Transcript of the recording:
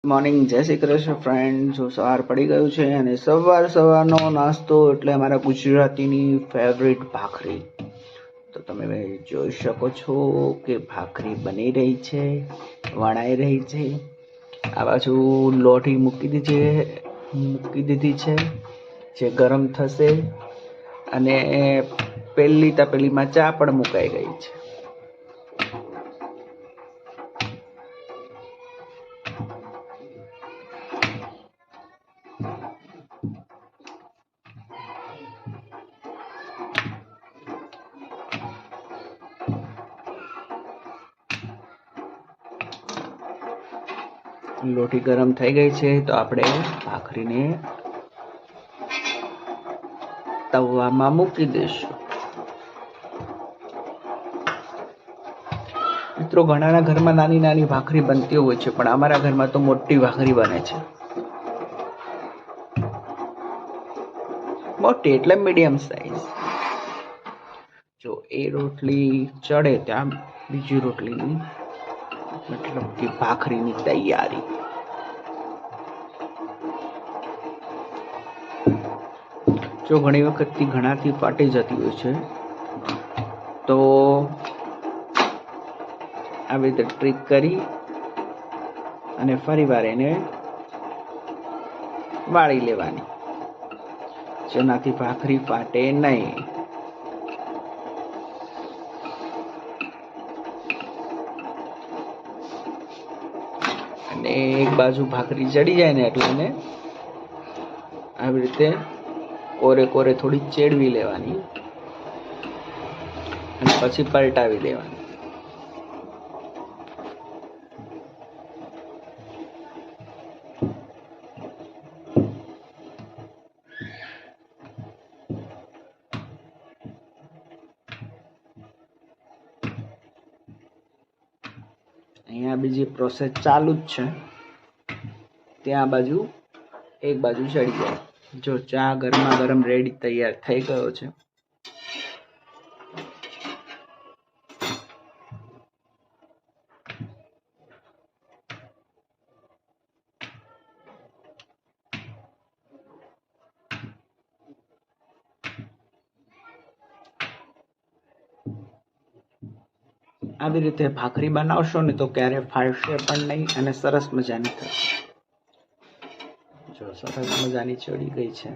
Morning, જય Shri Krishna friend. જો સવાર પડી ગયું છે અને સવારનો નાસ્તો એટલે અમારા ગુજરાતીની ફેવરિટ ભાખરી. તો તમે જોઈ શકો છો કે ભાખરી બની રહી છે, વણાઈ રહી છે. આ બાજુ લોટી મૂકી દીધી છે જે ગરમ થશે, અને પહેલી તપેલીમાં ચા પણ મુકાઈ ગઈ છે. લોટી ગરમ થઈ ગઈ છે તો આપણે ભાખરીને તવામાં મૂકી દઈશું. મિત્રો, ઘણાના ઘરમાં નાની નાની ભાખરી બનતી હોય છે, પણ અમારા ઘરમાં તો મોટી ભાખરી બને છે. મોટી એટલે મીડિયમ સાઈઝ. જો એ રોટલી ચડે ત્યાં બીજી રોટલીની મતલબ કે ભાખરીની તૈયારી. જો ઘણી વખતથી ઘણાથી ફાટી જતી હોય છે તો આવી રીતે ટ્રીક કરી અને ફરીવાર એને વાળી લેવાની, જેનાથી ભાખરી ફાટે નહીં. અને એક બાજુ ભાખરી ચડી જાય ને એટલે એને આવી રીતે કોરે થોડી ચેડવી લેવાની અને પછી પલટાવી દેવાની. અહીંયા બીજી પ્રોસેસ ચાલુ જ છે. ત્યાં બાજુ એક બાજુ ચડી જાય. જો ચા ગરમા ગરમ રેડી તૈયાર થઈ ગયો છે. આવી રીતે ભાખરી બનાવશો ને તો ક્યારે ફાટશે પણ નહીં અને સરસ મજાની થશે. જો સરસ મજાની ચડી ગઈ છે.